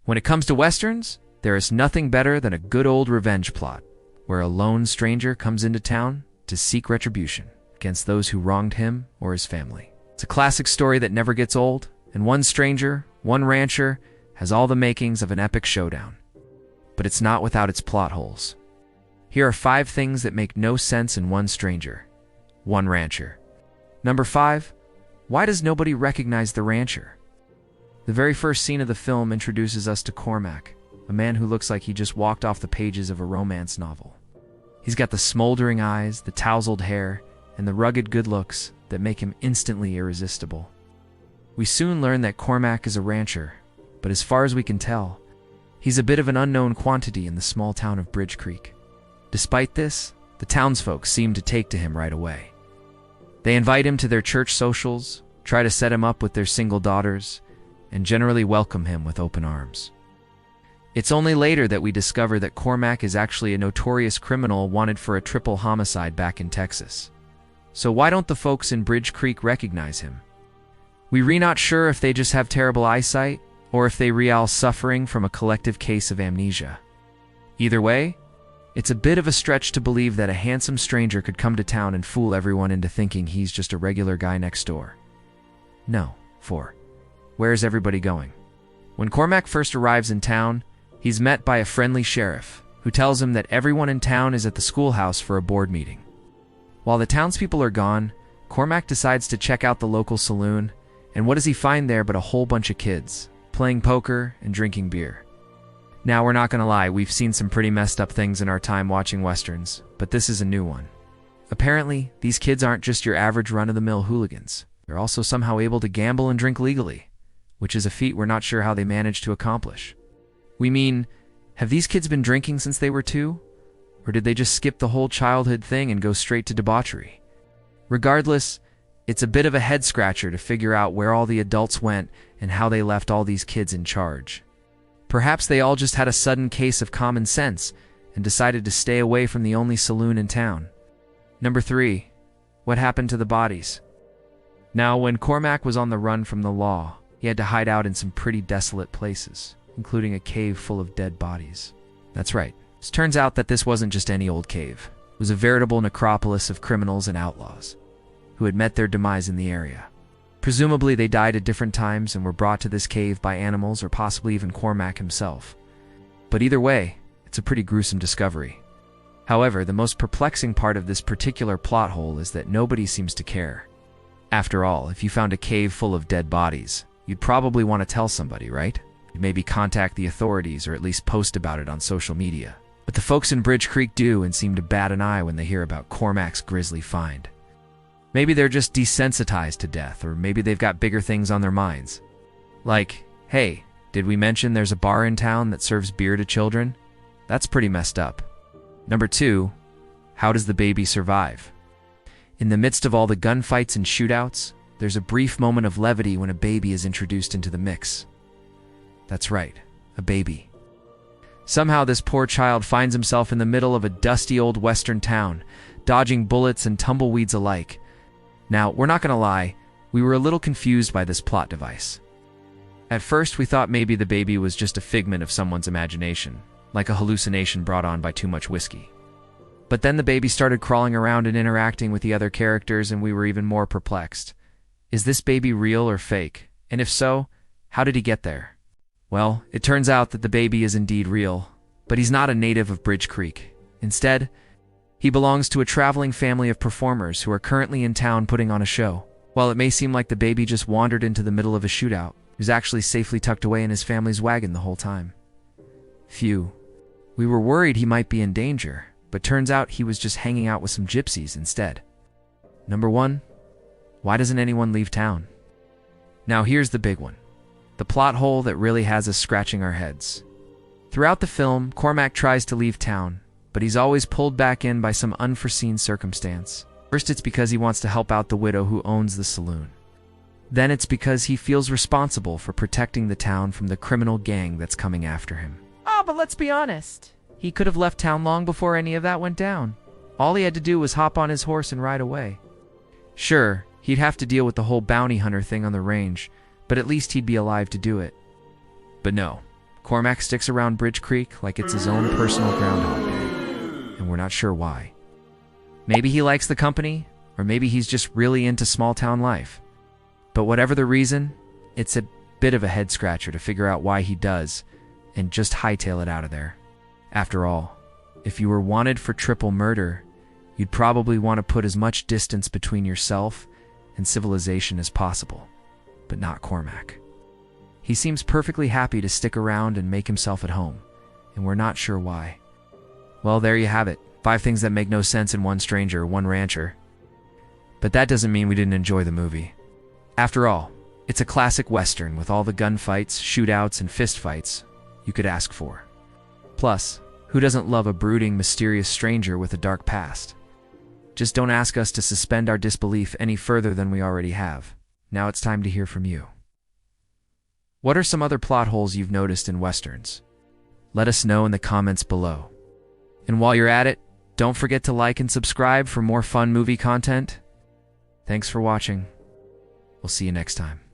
When it comes to westerns, there is nothing better than a good old revenge plot, where a lone stranger comes into town to seek retribution against those who wronged him or his family. It's a classic story that never gets old, and one stranger, one rancher, has all the makings of an epic showdown. But it's not without its plot holes. Here are 5 things that make no sense in One Stranger, One Rancher. Number 5. Why does nobody recognize the rancher? The very first scene of the film introduces us to Cormac, a man who looks like he just walked off the pages of a romance novel. He's got the smoldering eyes, the tousled hair, and the rugged good looks that make him instantly irresistible. We soon learn that Cormac is a rancher, but as far as we can tell, he's a bit of an unknown quantity in the small town of Bridge Creek. Despite this, the townsfolk seem to take to him right away. They invite him to their church socials, try to set him up with their single daughters, and generally welcome him with open arms. It's only later that we discover that Cormac is actually a notorious criminal wanted for a triple homicide back in Texas. So why don't the folks in Bridge Creek recognize him? We're not sure if they just have terrible eyesight, or if they real suffering from a collective case of amnesia. Either way, it's a bit of a stretch to believe that a handsome stranger could come to town and fool everyone into thinking he's just a regular guy next door. No. 4. Where's everybody going? When Cormac first arrives in town, he's met by a friendly sheriff, who tells him that everyone in town is at the schoolhouse for a board meeting. While the townspeople are gone, Cormac decides to check out the local saloon, and what does he find there but a whole bunch of kids, playing poker and drinking beer. Now, we're not gonna lie, we've seen some pretty messed up things in our time watching westerns, but this is a new one. Apparently, these kids aren't just your average run-of-the-mill hooligans. They're also somehow able to gamble and drink legally, which is a feat we're not sure how they managed to accomplish. We mean, have these kids been drinking since they were 2? Or did they just skip the whole childhood thing and go straight to debauchery? Regardless, it's a bit of a head-scratcher to figure out where all the adults went and how they left all these kids in charge. Perhaps they all just had a sudden case of common sense and decided to stay away from the only saloon in town. Number 3. What happened to the bodies? Now, when Cormac was on the run from the law, he had to hide out in some pretty desolate places, including a cave full of dead bodies. That's right. It turns out that this wasn't just any old cave. It was a veritable necropolis of criminals and outlaws who had met their demise in the area. Presumably, they died at different times and were brought to this cave by animals or possibly even Cormac himself. But either way, it's a pretty gruesome discovery. However, the most perplexing part of this particular plot hole is that nobody seems to care. After all, if you found a cave full of dead bodies, you'd probably want to tell somebody, right? You'd maybe contact the authorities or at least post about it on social media. But the folks in Bridge Creek do and seem to bat an eye when they hear about Cormac's grisly find. Maybe they're just desensitized to death, or maybe they've got bigger things on their minds. Like, hey, did we mention there's a bar in town that serves beer to children? That's pretty messed up. Number 2, how does the baby survive? In the midst of all the gunfights and shootouts, there's a brief moment of levity when a baby is introduced into the mix. That's right, a baby. Somehow this poor child finds himself in the middle of a dusty old western town, dodging bullets and tumbleweeds alike. Now, we're not gonna lie, we were a little confused by this plot device. At first, we thought maybe the baby was just a figment of someone's imagination, like a hallucination brought on by too much whiskey. But then the baby started crawling around and interacting with the other characters, and we were even more perplexed. Is this baby real or fake? And if so, how did he get there? Well, it turns out that the baby is indeed real, but he's not a native of Bridge Creek. Instead, he belongs to a traveling family of performers who are currently in town putting on a show. While it may seem like the baby just wandered into the middle of a shootout, he was actually safely tucked away in his family's wagon the whole time. Phew. We were worried he might be in danger, but turns out he was just hanging out with some gypsies instead. Number 1, why doesn't anyone leave town? Now here's the big one. The plot hole that really has us scratching our heads. Throughout the film, Cormac tries to leave town, but he's always pulled back in by some unforeseen circumstance. First, it's because he wants to help out the widow who owns the saloon. Then it's because he feels responsible for protecting the town from the criminal gang that's coming after him. Oh, but let's be honest. He could have left town long before any of that went down. All he had to do was hop on his horse and ride away. Sure, he'd have to deal with the whole bounty hunter thing on the range, but at least he'd be alive to do it. But no, Cormac sticks around Bridge Creek like it's his own personal Groundhog Day, and we're not sure why. Maybe he likes the company, or maybe he's just really into small-town life. But whatever the reason, it's a bit of a head-scratcher to figure out why he does, and just hightail it out of there. After all, if you were wanted for triple murder, you'd probably want to put as much distance between yourself and civilization as possible, but not Cormac. He seems perfectly happy to stick around and make himself at home, and we're not sure why. Well, there you have it. 5 things that make no sense in One Stranger, One Rancher. But that doesn't mean we didn't enjoy the movie. After all, it's a classic Western with all the gunfights, shootouts, and fistfights you could ask for. Plus, who doesn't love a brooding, mysterious stranger with a dark past? Just don't ask us to suspend our disbelief any further than we already have. Now it's time to hear from you. What are some other plot holes you've noticed in Westerns? Let us know in the comments below. And while you're at it, don't forget to like and subscribe for more fun movie content. Thanks for watching. We'll see you next time.